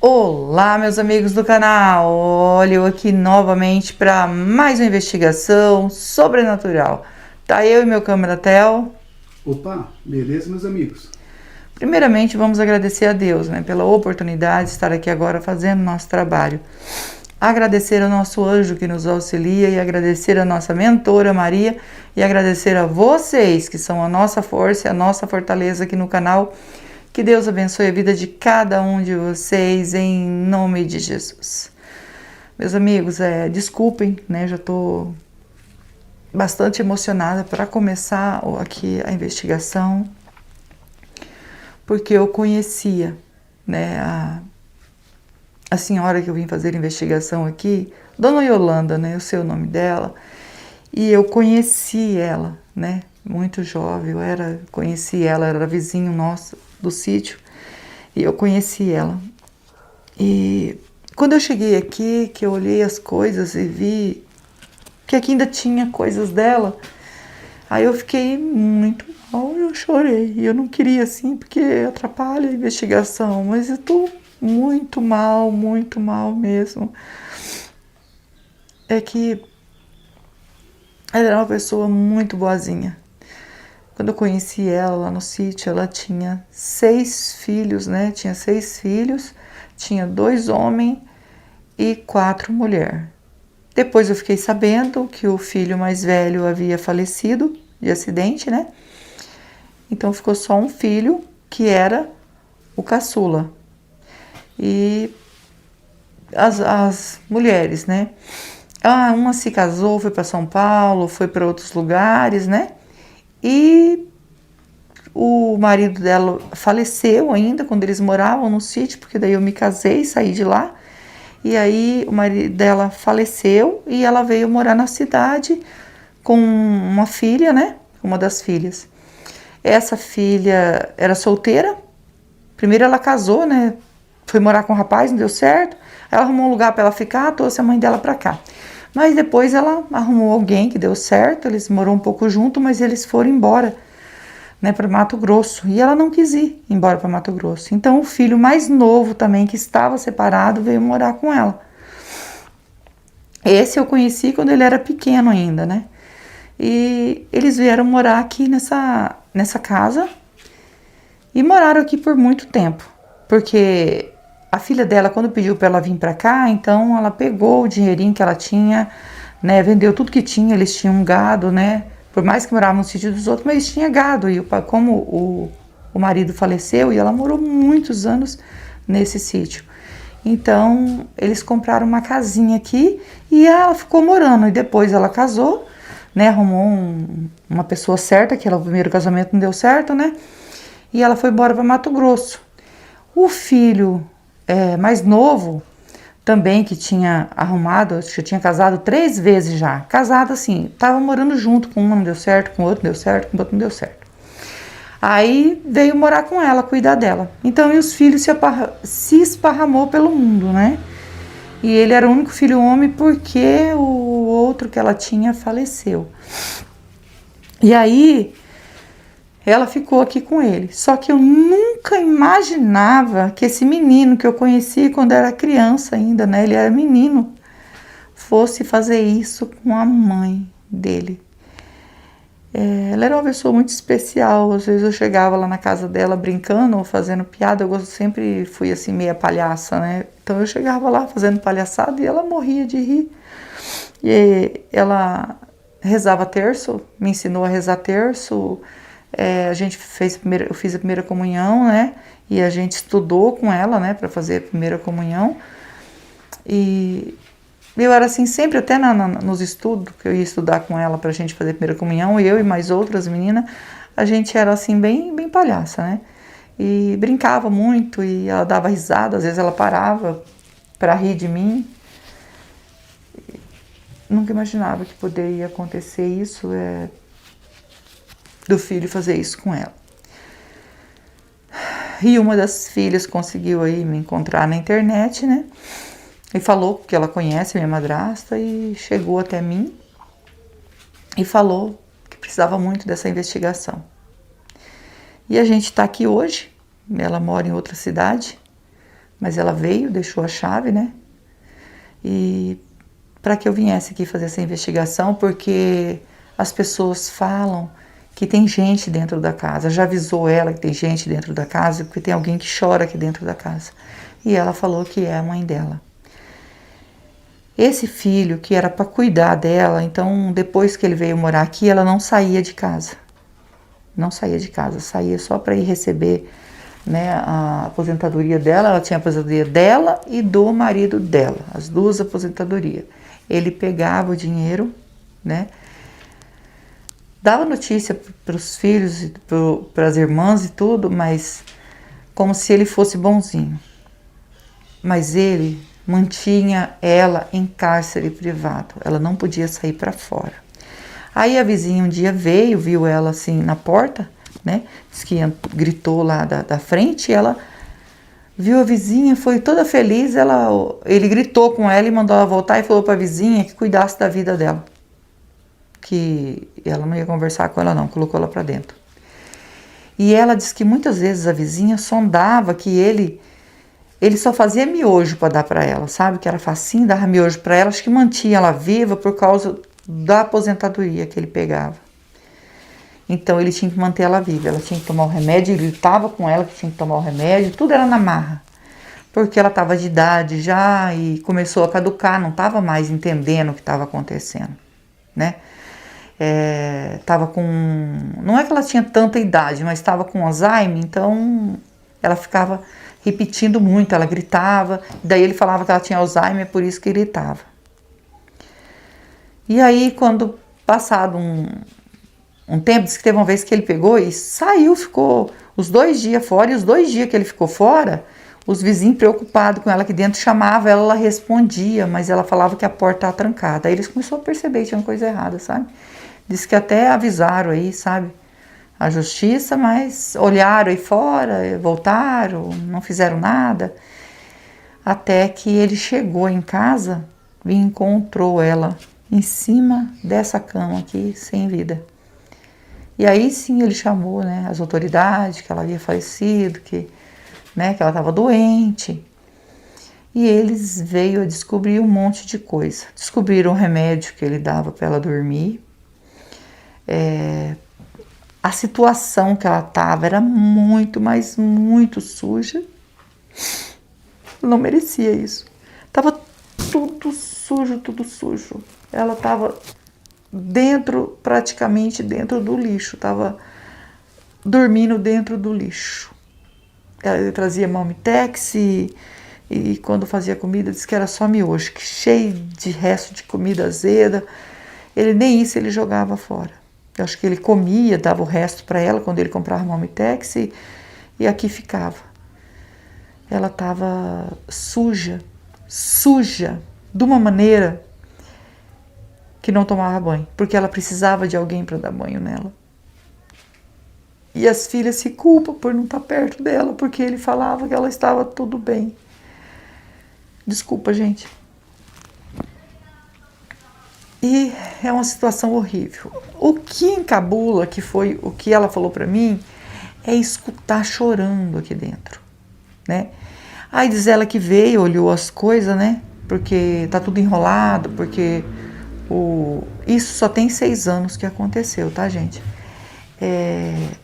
Olá, meus amigos do canal! Olha, eu aqui novamente para mais uma investigação sobrenatural. Tá eu e meu câmera-tel. Opa, beleza, meus amigos? Primeiramente, vamos agradecer a Deus, pela oportunidade de estar aqui agora fazendo nosso trabalho. Agradecer ao nosso anjo que nos auxilia e agradecer a nossa mentora Maria e agradecer a vocês que são a nossa força e a nossa fortaleza aqui no canal. Que Deus abençoe a vida de cada um de vocês, em nome de Jesus. Meus amigos, desculpem, já estou bastante emocionada para começar aqui a investigação, porque eu conhecia, a senhora que eu vim fazer a investigação aqui, Dona Yolanda, eu sei o nome dela, e eu conheci ela, muito jovem, conheci ela, era vizinho nosso do sítio, e eu conheci ela. E quando eu cheguei aqui, que eu olhei as coisas e vi que aqui ainda tinha coisas dela, aí eu fiquei muito mal, eu chorei. E eu não queria assim, porque atrapalha a investigação, mas eu tô muito mal mesmo. É que ela era uma pessoa muito boazinha. Quando eu conheci ela lá no sítio, ela tinha 6 filhos, Tinha 6 filhos, tinha 2 homens e 4 mulheres. Depois eu fiquei sabendo que o filho mais velho havia falecido de acidente, Então ficou só um filho, que era o caçula. E as mulheres, uma se casou, foi para São Paulo, foi para outros lugares, E o marido dela faleceu ainda quando eles moravam no sítio, porque daí eu me casei, saí de lá. E aí o marido dela faleceu e ela veio morar na cidade com uma filha, Uma das filhas. Essa filha era solteira. Primeiro ela casou, Foi morar com um rapaz, não deu certo. Ela arrumou um lugar para ela ficar, trouxe a mãe dela para cá. Mas depois ela arrumou alguém que deu certo, eles moraram um pouco junto, mas eles foram embora, para Mato Grosso. E ela não quis ir embora para Mato Grosso. Então o filho mais novo também, que estava separado, veio morar com ela. Esse eu conheci quando ele era pequeno ainda, E eles vieram morar aqui nessa casa e moraram aqui por muito tempo. Porque a filha dela, quando pediu para ela vir para cá, então ela pegou o dinheirinho que ela tinha, vendeu tudo que tinha. Eles tinham gado, Por mais que moravam no sítio dos outros, mas eles tinham gado. E como o marido faleceu, e ela morou muitos anos nesse sítio. Então, eles compraram uma casinha aqui e ela ficou morando. E depois ela casou, arrumou uma pessoa certa, que o primeiro casamento não deu certo, E ela foi embora para Mato Grosso. O filho mais novo, também, que tinha arrumado, acho que tinha casado 3 vezes já. Casado assim, tava morando junto, com uma não deu certo, com o outro deu certo, com o outro não deu certo. Aí veio morar com ela, cuidar dela. Então, e os filhos se esparramou pelo mundo, E ele era o único filho homem porque o outro que ela tinha faleceu. E aí ela ficou aqui com ele. Só que eu nunca imaginava que esse menino que eu conheci quando era criança ainda, ele era menino, fosse fazer isso com a mãe dele. Ela era uma pessoa muito especial. Às vezes eu chegava lá na casa dela brincando ou fazendo piada. Eu sempre fui assim meia palhaça, Então eu chegava lá fazendo palhaçada e ela morria de rir. E ela rezava terço, me ensinou a rezar terço. A gente eu fiz a primeira comunhão, E a gente estudou com ela, para fazer a primeira comunhão. E eu era assim, sempre, até nos estudos, que eu ia estudar com ela pra gente fazer a primeira comunhão, eu e mais outras meninas, a gente era assim, bem palhaça, E brincava muito, e ela dava risada, às vezes ela parava pra rir de mim. Nunca imaginava que poderia acontecer isso, do filho fazer isso com ela. E uma das filhas conseguiu aí me encontrar na internet, E falou que ela conhece minha madrasta e chegou até mim e falou que precisava muito dessa investigação. E a gente está aqui hoje, ela mora em outra cidade, Mas ela veio, deixou a chave, né? E para que eu viesse aqui fazer essa investigação, porque as pessoas falam que tem gente dentro da casa. Já avisou ela que tem gente dentro da casa, porque tem alguém que chora aqui dentro da casa. E ela falou que é a mãe dela. Esse filho que era para cuidar dela, então depois que ele veio morar aqui, ela não saía de casa. Não saía de casa, saía só para ir receber, né, a aposentadoria dela. Ela tinha a aposentadoria dela e do marido dela, as duas aposentadorias. Ele pegava o dinheiro, né, dava notícia para os filhos, para as irmãs e tudo, mas como se ele fosse bonzinho. Mas ele mantinha ela em cárcere privado, ela não podia sair para fora. Aí a vizinha um dia veio, viu ela assim na porta, né? Diz que gritou lá da frente, e ela viu a vizinha, foi toda feliz. Ele gritou com ela e mandou ela voltar e falou para a vizinha que cuidasse da vida dela, que ela não ia conversar com ela não, colocou ela para dentro. E ela disse que muitas vezes a vizinha sondava que ele só fazia miojo para dar para ela, sabe? Que era facinho, dava miojo para ela, acho que mantinha ela viva por causa da aposentadoria que ele pegava. Então ele tinha que manter ela viva, ela tinha que tomar o remédio, ele estava com ela que tinha que tomar o remédio, tudo era na marra. Porque ela estava de idade já e começou a caducar, não estava mais entendendo o que estava acontecendo, né? Tava com... Não é que ela tinha tanta idade, mas estava com Alzheimer, então ela ficava repetindo muito, ela gritava, daí ele falava que ela tinha Alzheimer, por isso que gritava. E aí, quando passado um tempo, disse que teve uma vez que ele pegou e saiu, ficou os 2 dias fora, e os 2 dias que ele ficou fora, os vizinhos preocupados com ela aqui dentro, chamavam ela, ela respondia, mas ela falava que a porta estava trancada. Aí eles começaram a perceber que tinha uma coisa errada, sabe? Diz que até avisaram aí, sabe, a justiça, mas olharam aí fora, voltaram, não fizeram nada, até que ele chegou em casa e encontrou ela em cima dessa cama aqui, sem vida. E aí sim ele chamou, né, as autoridades, que ela havia falecido, que ela estava doente. E eles veio a descobrir um monte de coisa. Descobriram o remédio que ele dava para ela dormir. A situação que ela estava era muito, mas muito suja. Não merecia isso. Tava tudo sujo, tudo sujo. Ela estava praticamente dentro do lixo. Estava dormindo dentro do lixo. Ele trazia marmitex e quando fazia comida disse que era só miojo, que cheio de resto de comida azeda. Nem isso ele jogava fora. Eu acho que ele comia, dava o resto para ela quando ele comprava marmitex e aqui ficava. Ela estava suja, de uma maneira que não tomava banho, porque ela precisava de alguém para dar banho nela. E as filhas se culpam por não estar perto dela, porque ele falava que ela estava tudo bem. Desculpa, gente. E é uma situação horrível. O que encabula, que foi o que ela falou para mim, é escutar chorando aqui dentro, né? Aí diz ela que veio, olhou as coisas, né? Porque tá tudo enrolado, porque isso só tem 6 anos que aconteceu, tá, gente?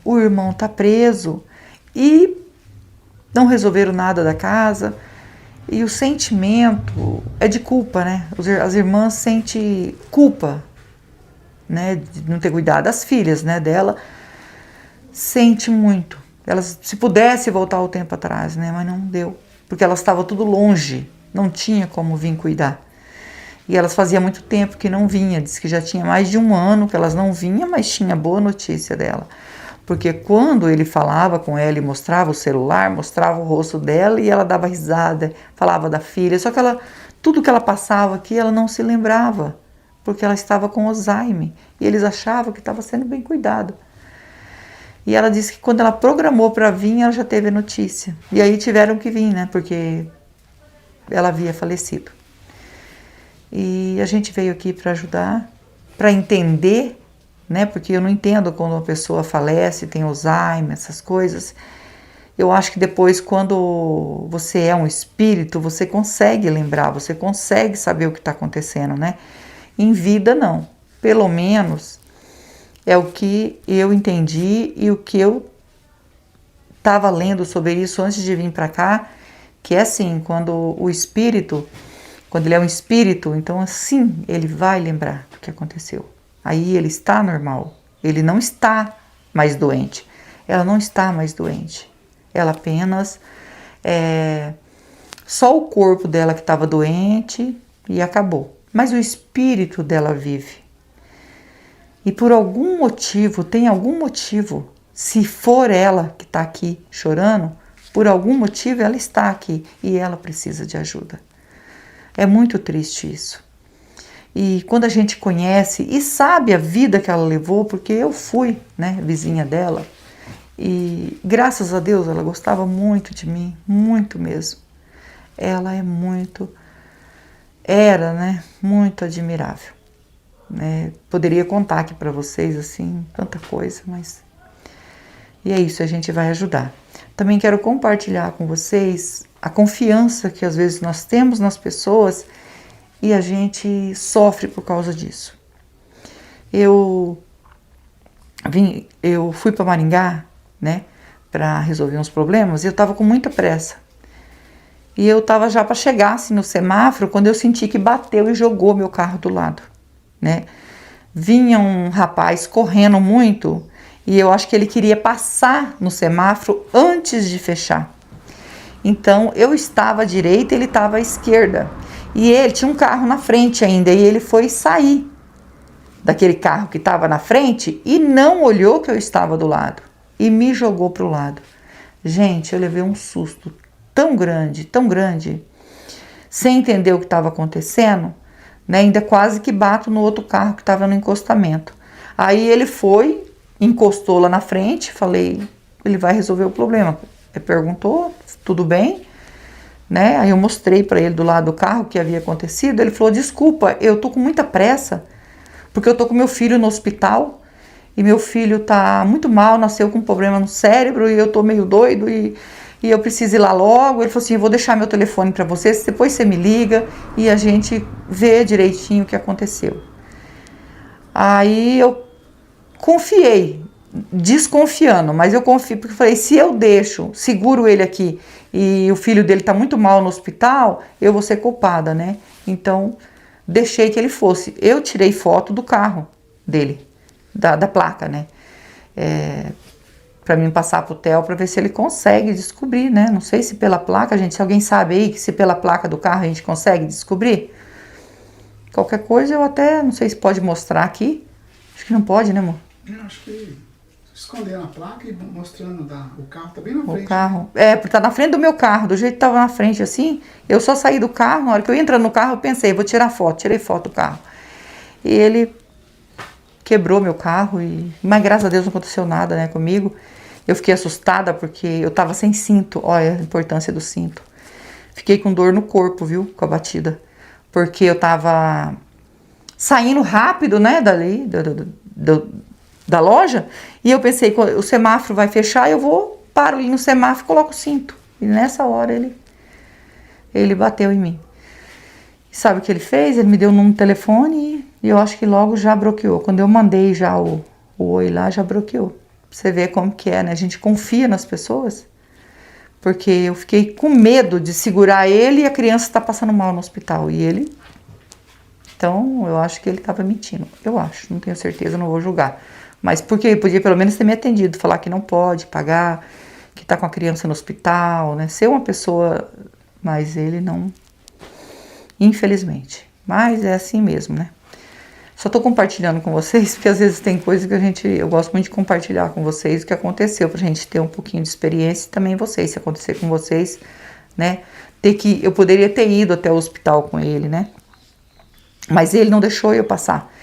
O irmão tá preso e não resolveram nada da casa. E o sentimento é de culpa, né? As irmãs sentem culpa, né? De não ter cuidado. As filhas, né, dela sentem muito. Elas, se pudesse voltar o tempo atrás, né? Mas não deu. Porque elas estavam tudo longe. Não tinha como vir cuidar. E elas fazia muito tempo que não vinha. Diz que já tinha mais de 1 ano que elas não vinham, mas tinha boa notícia dela. Porque quando ele falava com ela e mostrava o celular, mostrava o rosto dela e ela dava risada, falava da filha. Só que tudo que ela passava aqui, ela não se lembrava, porque ela estava com Alzheimer. E eles achavam que estava sendo bem cuidado. E ela disse que quando ela programou para vir, ela já teve a notícia. E aí tiveram que vir, né? Porque ela havia falecido. E a gente veio aqui para ajudar, para entender, né? Porque eu não entendo quando uma pessoa falece, tem Alzheimer, essas coisas. Eu acho que depois, quando você é um espírito, você consegue lembrar, você consegue saber o que está acontecendo, né? Em vida, não. Pelo menos é o que eu entendi e o que eu estava lendo sobre isso antes de vir para cá, que é assim, quando o espírito, quando ele é um espírito, então assim, ele vai lembrar do que aconteceu. Aí ele está normal, ele não está mais doente, ela não está mais doente. Ela apenas, só o corpo dela que estava doente e acabou. Mas o espírito dela vive. E por algum motivo, tem algum motivo, se for ela que está aqui chorando, por algum motivo ela está aqui e ela precisa de ajuda. É muito triste isso. E quando a gente conhece e sabe a vida que ela levou, porque eu fui, né, vizinha dela, e graças a Deus ela gostava muito de mim, muito mesmo. Ela era, né, muito admirável. Poderia contar aqui para vocês assim, tanta coisa, mas... E é isso, a gente vai ajudar. Também quero compartilhar com vocês a confiança que às vezes nós temos nas pessoas e a gente sofre por causa disso. Eu fui para Maringá, né, para resolver uns problemas, e eu estava com muita pressa. E eu estava já para chegar assim, no semáforo, quando eu senti que bateu e jogou meu carro do lado, né? Vinha um rapaz correndo muito e eu acho que ele queria passar no semáforo antes de fechar. Então eu estava à direita, ele estava à esquerda. E ele tinha um carro na frente ainda, e ele foi sair daquele carro que estava na frente e não olhou que eu estava do lado e me jogou para o lado. Gente, eu levei um susto tão grande, sem entender o que estava acontecendo, né? Ainda quase que bato no outro carro que estava no encostamento. Aí ele foi, encostou lá na frente, falei, ele vai resolver o problema. Ele perguntou, tudo bem? Né? Aí eu mostrei para ele do lado do carro o que havia acontecido. Ele falou, desculpa, eu tô com muita pressa, porque eu tô com meu filho no hospital e meu filho tá muito mal, nasceu com um problema no cérebro e eu tô meio doido e eu preciso ir lá logo. Ele falou assim, eu vou deixar meu telefone para você, depois você me liga e a gente vê direitinho o que aconteceu. Aí eu confiei, desconfiando, mas eu confio, porque eu falei, se eu seguro ele aqui e o filho dele tá muito mal no hospital, eu vou ser culpada, né? Então, deixei que ele fosse. Eu tirei foto do carro dele, da placa, né? Para mim passar pro Theo para ver se ele consegue descobrir, né? Não sei se pela placa, gente, se alguém sabe aí que se pela placa do carro a gente consegue descobrir. Qualquer coisa eu até, não sei se pode mostrar aqui. Acho que não pode, né, amor? Eu acho que escondendo a placa e mostrando o carro tá bem na frente. O carro, porque tá na frente do meu carro, do jeito que tava na frente assim, eu só saí do carro, na hora que eu ia entrando no carro eu pensei, vou tirar foto, tirei foto do carro. E ele quebrou meu carro, mas graças a Deus não aconteceu nada, né, comigo. Eu fiquei assustada porque eu tava sem cinto, olha a importância do cinto. Fiquei com dor no corpo, viu, com a batida, porque eu tava saindo rápido, né, dali, da loja, e eu pensei, o semáforo vai fechar, eu paro ali no semáforo e coloco o cinto. E nessa hora ele bateu em mim. E sabe o que ele fez? Ele me deu um número de telefone e eu acho que logo já bloqueou. Quando eu mandei já o oi lá, já bloqueou. Você vê como que é, né? A gente confia nas pessoas, porque eu fiquei com medo de segurar ele e a criança tá passando mal no hospital. E ele... Então, eu acho que ele estava mentindo. Eu acho, não tenho certeza, não vou julgar. Mas porque ele podia pelo menos ter me atendido, falar que não pode pagar, que está com a criança no hospital, né? Ser uma pessoa, mas ele não, infelizmente. Mas é assim mesmo, né? Só estou compartilhando com vocês, porque às vezes tem coisa que eu gosto muito de compartilhar com vocês o que aconteceu, pra gente ter um pouquinho de experiência e também vocês, se acontecer com vocês, né? Eu poderia ter ido até o hospital com ele, né? Mas ele não deixou eu passar.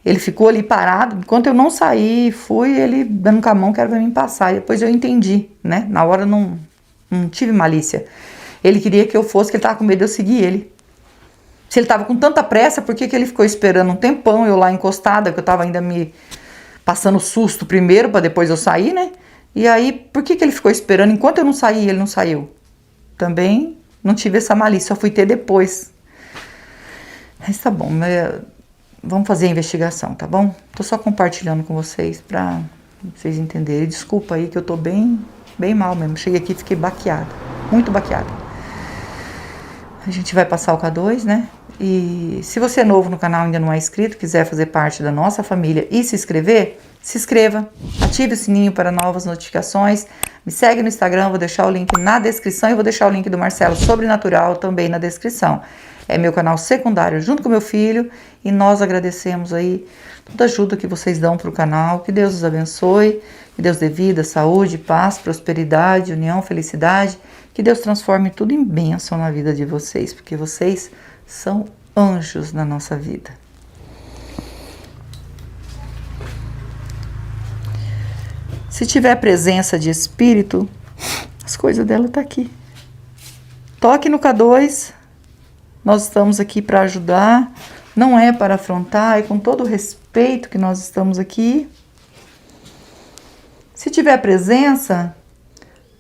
Ele ficou ali parado, enquanto eu não saí, ele dando com a mão que era pra mim passar. E depois eu entendi, né? Na hora eu não tive malícia. Ele queria que eu fosse, que ele tava com medo de eu seguir ele. Se ele tava com tanta pressa, por que ele ficou esperando um tempão eu lá encostada, que eu tava ainda me passando susto primeiro, pra depois eu sair, né? E aí, por que ele ficou esperando? Enquanto eu não saí, ele não saiu. Também não tive essa malícia, só fui ter depois. Mas tá bom, vamos fazer a investigação, tá bom? Tô só compartilhando com vocês pra vocês entenderem. Desculpa aí que eu tô bem mal mesmo. Cheguei aqui e fiquei baqueada, muito baqueada. A gente vai passar o K2, né? E se você é novo no canal e ainda não é inscrito, quiser fazer parte da nossa família e se inscrever, se inscreva, ative o sininho para novas notificações, me segue no Instagram, vou deixar o link na descrição e vou deixar o link do Marcelo Sobrenatural também na descrição. É meu canal secundário junto com meu filho e nós agradecemos aí toda a ajuda que vocês dão para o canal. Que Deus os abençoe, que Deus dê vida, saúde, paz, prosperidade, união, felicidade. Que Deus transforme tudo em bênção na vida de vocês, porque vocês são anjos na nossa vida. Se tiver presença de espírito, as coisas dela tá aqui. Toque no K2. Nós estamos aqui para ajudar, não é para afrontar, é com todo o respeito que nós estamos aqui. Se tiver presença,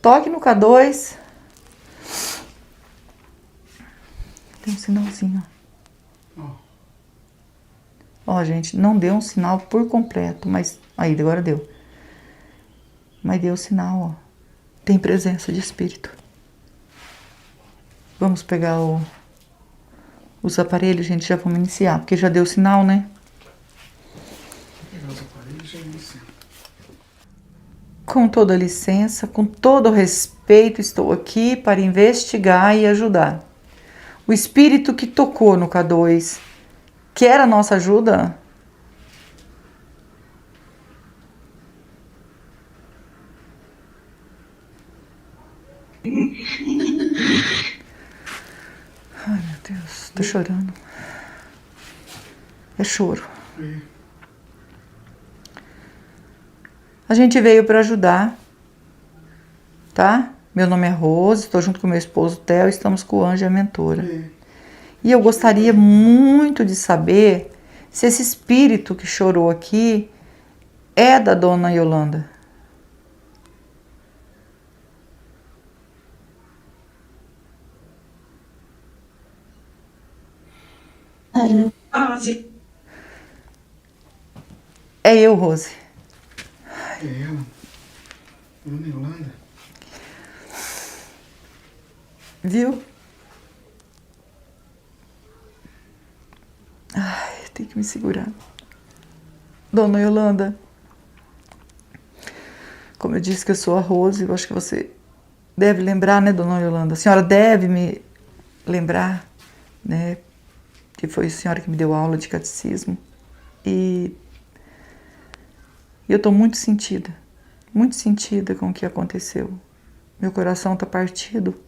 toque no K2. Tem um sinalzinho. Ó, gente, não deu um sinal por completo, mas aí agora deu. Mas deu o sinal, ó. Tem presença de espírito. Vamos pegar os aparelhos, gente, já vamos iniciar, porque já deu sinal, né? Pegar os aparelhos e já iniciar. Com toda licença, com todo respeito, estou aqui para investigar e ajudar. O espírito que tocou no K2 quer a nossa ajuda? Ai, meu Deus, tô chorando. É choro. A gente veio para ajudar, tá? Meu nome é Rose, estou junto com meu esposo Theo, estamos com o Anjo e a Mentora. E eu gostaria muito de saber se esse espírito que chorou aqui é da Dona Yolanda. É eu, Rose. É ela. Dona Yolanda. Viu? Ai, tem que me segurar. Dona Yolanda, como eu disse que eu sou a Rose, eu acho que você deve lembrar, né, Dona Yolanda? A senhora deve me lembrar, né, que foi a senhora que me deu aula de catecismo. E eu estou muito sentida com o que aconteceu. Meu coração está partido,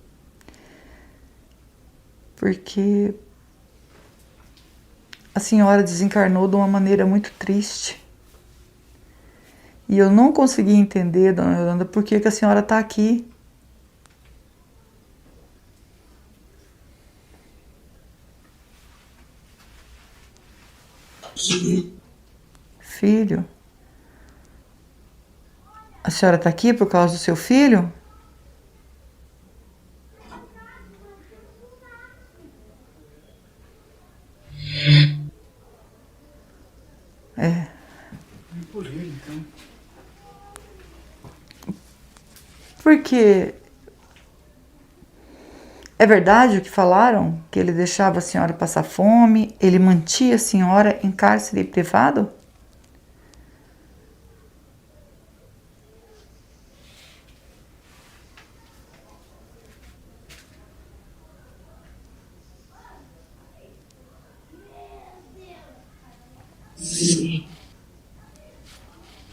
porque a senhora desencarnou de uma maneira muito triste. E eu não consegui entender, Dona Yolanda, por que a senhora está aqui. Filho? A senhora está aqui por causa do seu filho? É. Por ele, então. Porque é verdade o que falaram? Que ele deixava a senhora passar fome, ele mantinha a senhora em cárcere privado?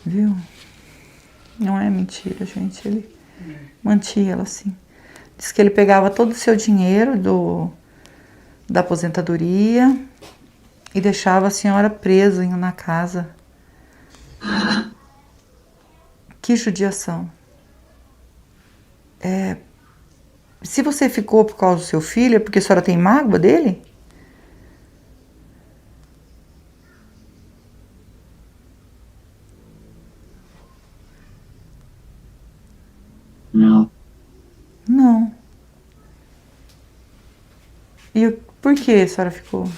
Viu? Não é mentira, gente. Ele mantinha ela assim. Diz que ele pegava todo o seu dinheiro da aposentadoria e deixava a senhora presa na casa. Que judiação. Se você ficou por causa do seu filho, é porque a senhora tem mágoa dele? E por que a senhora ficou?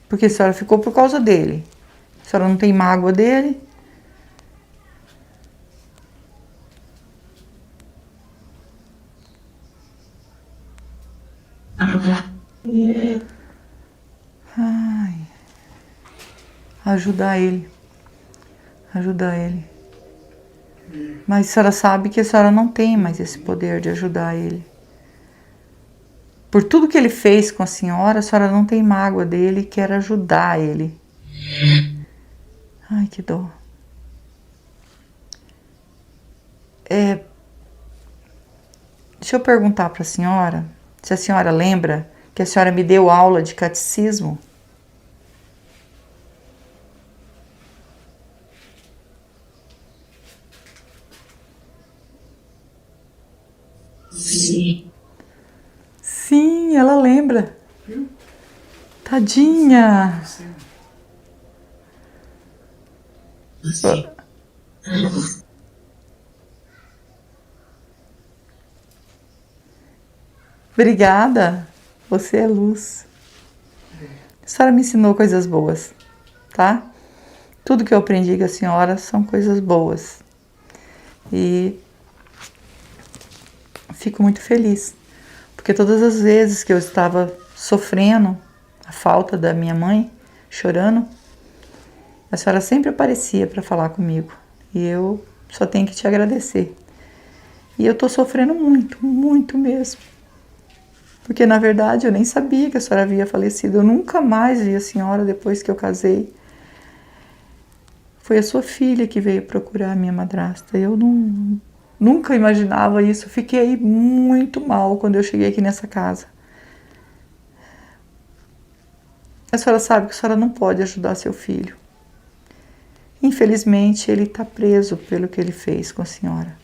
Porque a senhora ficou por causa dele. A senhora não tem mágoa dele? Ai, ajudar ele. Ajudar ele. Mas a senhora sabe que a senhora não tem mais esse poder de ajudar ele. Por tudo que ele fez com a senhora não tem mágoa dele e quer ajudar ele. Ai, que dó. Deixa eu perguntar para a senhora, se a senhora lembra que a senhora me deu aula de catecismo. Sim. Sim, ela lembra. Viu? Tadinha. Sim. Obrigada. Você é luz. A senhora me ensinou coisas boas, tá? Tudo que eu aprendi com a senhora são coisas boas. E fico muito feliz, porque todas as vezes que eu estava sofrendo a falta da minha mãe, chorando, a senhora sempre aparecia para falar comigo. E eu só tenho que te agradecer. E eu tô sofrendo muito, muito mesmo. Porque na verdade eu nem sabia que a senhora havia falecido. Eu nunca mais vi a senhora depois que eu casei. Foi a sua filha que veio procurar a minha madrasta. Eu nunca imaginava isso. Fiquei muito mal quando eu cheguei aqui nessa casa. A senhora sabe que a senhora não pode ajudar seu filho. Infelizmente, ele está preso pelo que ele fez com a senhora,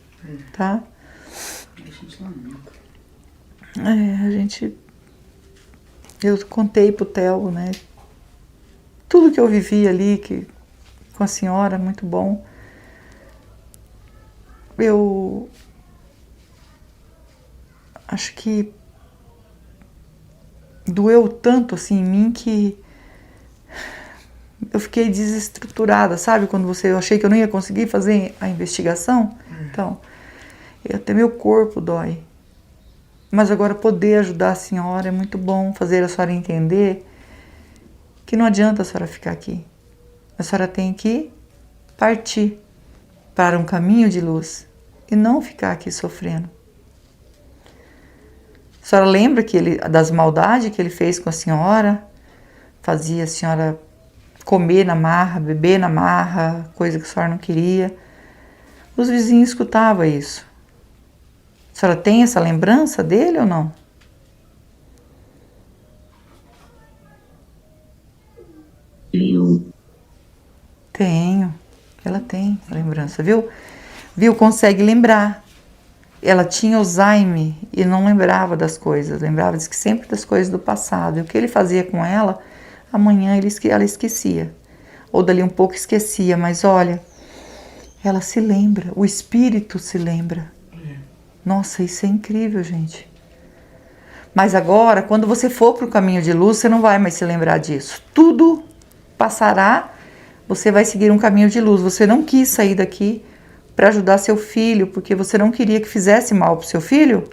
tá? Eu contei pro Theo, né? Tudo que eu vivi ali com a senhora, muito bom. Eu acho que doeu tanto assim em mim que eu fiquei desestruturada, sabe? Quando eu achei que eu não ia conseguir fazer a investigação. Então, até meu corpo dói. Mas agora poder ajudar a senhora é muito bom, fazer a senhora entender que não adianta a senhora ficar aqui. A senhora tem que partir para um caminho de luz e não ficar aqui sofrendo. A senhora lembra das maldades que ele fez com a senhora? Fazia a senhora comer na marra, beber na marra, coisa que a senhora não queria. Os vizinhos escutavam isso. A senhora tem essa lembrança dele ou não? Eu Tenho. Ela tem a lembrança, viu? Viu? Consegue lembrar. Ela tinha Alzheimer e não lembrava das coisas. Lembrava diz que sempre das coisas do passado. E o que ele fazia com ela, amanhã ela esquecia. Ou dali um pouco esquecia. Mas olha, ela se lembra. O espírito se lembra. Nossa, isso é incrível, gente. Mas agora, quando você for para o caminho de luz, você não vai mais se lembrar disso. Tudo passará, você vai seguir um caminho de luz. Você não quis sair daqui para ajudar seu filho, porque você não queria que fizesse mal para o seu filho?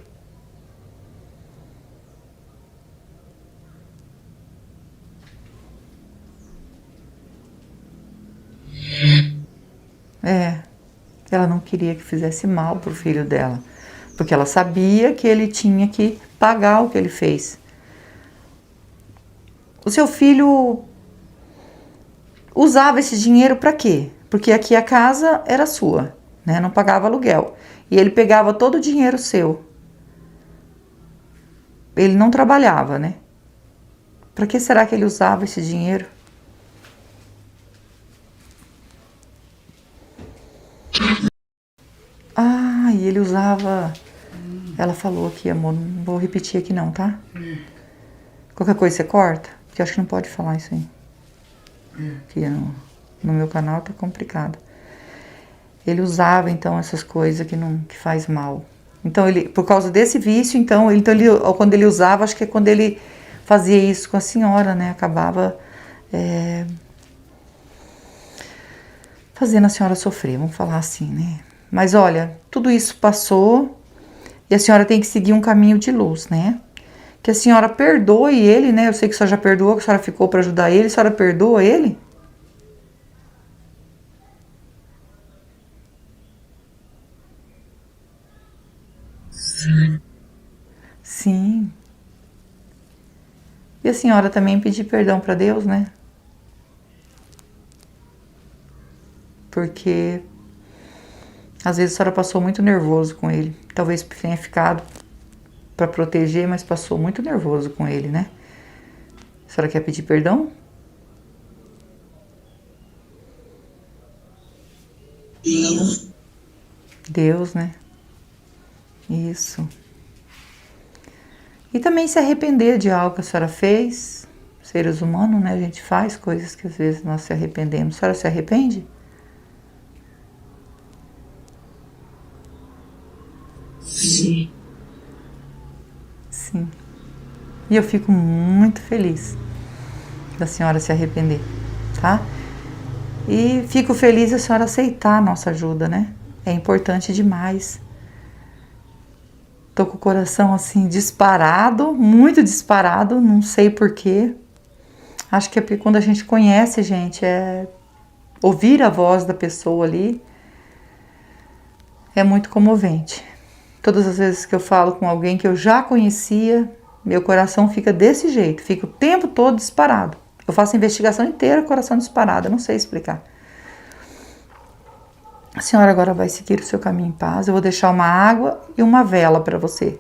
Ela não queria que fizesse mal para o filho dela, porque ela sabia que ele tinha que pagar o que ele fez. O seu filho usava esse dinheiro para quê? Porque aqui a casa era sua, né? Não pagava aluguel. E ele pegava todo o dinheiro seu. Ele não trabalhava, né? Para que será que ele usava esse dinheiro? Ah, e ele usava... Ela falou aqui, amor, não vou repetir aqui não, tá? Qualquer coisa você corta? Porque eu acho que não pode falar isso aí. Aqui no meu canal tá complicado. Ele usava então essas coisas que faz mal. Então, por causa desse vício, quando ele usava, acho que é quando ele fazia isso com a senhora, né? Acabava fazendo a senhora sofrer, vamos falar assim, né? Mas olha, tudo isso passou e a senhora tem que seguir um caminho de luz, né? Que a senhora perdoe ele, né? Eu sei que a senhora já perdoou, que a senhora ficou para ajudar ele. A senhora perdoa ele? Sim. Sim. E a senhora também pedir perdão para Deus, né? Porque às vezes a senhora passou muito nervoso com ele. Talvez tenha ficado para proteger, mas passou muito nervoso com ele, né? A senhora quer pedir perdão? Deus. Deus, né? Isso. E também se arrepender de algo que a senhora fez. Seres humanos, né? A gente faz coisas que às vezes nós se arrependemos. A senhora se arrepende? Sim. Sim. E eu fico muito feliz da senhora se arrepender, tá? E fico feliz da senhora aceitar a nossa ajuda, né? É importante demais. Tô com o coração assim disparado, muito disparado, não sei porquê. Acho que é porque quando a gente conhece, gente, ouvir a voz da pessoa ali é muito comovente. Todas as vezes que eu falo com alguém que eu já conhecia, meu coração fica desse jeito, fica o tempo todo disparado. Eu faço a investigação inteira, coração disparado, eu não sei explicar. A senhora agora vai seguir o seu caminho em paz. Eu vou deixar uma água e uma vela para você.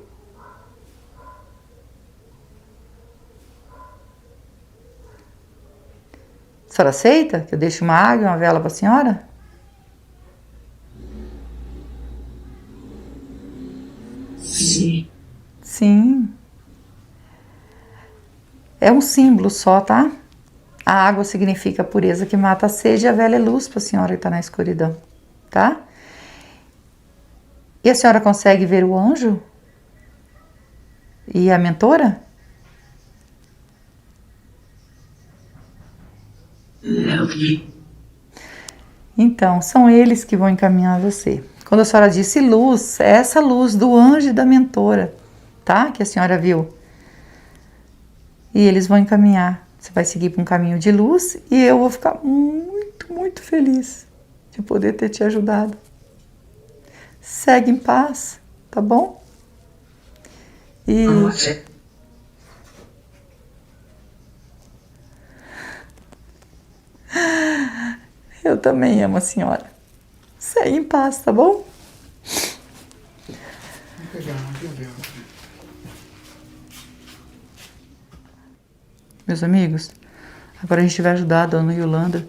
A senhora aceita que eu deixe uma água e uma vela para a senhora? Sim. Sim. É um símbolo só, tá? A água significa a pureza que mata a sede e a vela é luz para a senhora que está na escuridão, tá? E a senhora consegue ver o anjo? E a mentora? Não vi. Então, são eles que vão encaminhar você. Quando a senhora disse luz, é essa luz do anjo e da mentora, tá? Que a senhora viu. E eles vão encaminhar. Você vai seguir para um caminho de luz e eu vou ficar muito, muito feliz de poder ter te ajudado. Segue em paz, tá bom? E Nossa. eu também amo a senhora. Segue em paz, tá bom? Vou pegar aqui a vela. Meus amigos, agora a gente vai ajudar a dona Yolanda.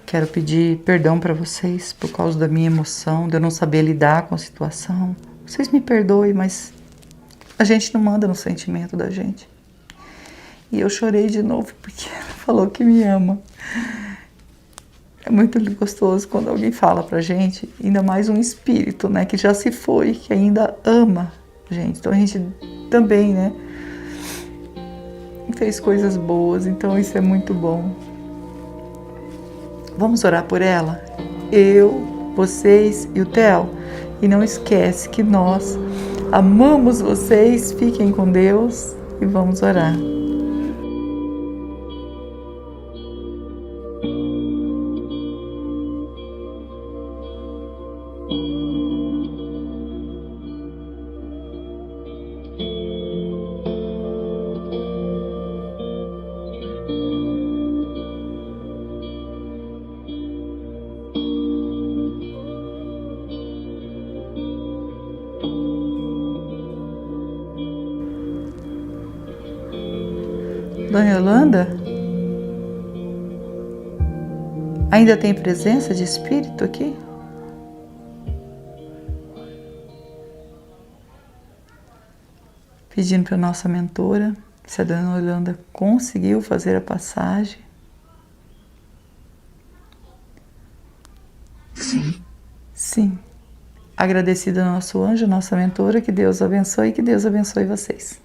Quero pedir perdão para vocês por causa da minha emoção, de eu não saber lidar com a situação. Vocês me perdoem, mas a gente não manda no sentimento da gente. E eu chorei de novo porque ela falou que me ama. É muito gostoso quando alguém fala pra gente, ainda mais um espírito, né, que já se foi, que ainda ama a gente. Então a gente também, né, fez coisas boas, então isso é muito bom. Vamos orar por ela? Eu, vocês e o Theo. E não esquece que nós amamos vocês, fiquem com Deus e vamos orar. Dona Yolanda? Ainda tem presença de espírito aqui? Pedindo para nossa mentora se a Dona Yolanda conseguiu fazer a passagem. Sim. Sim. agradecida ao nosso anjo, nossa mentora, que Deus abençoe e que Deus abençoe vocês.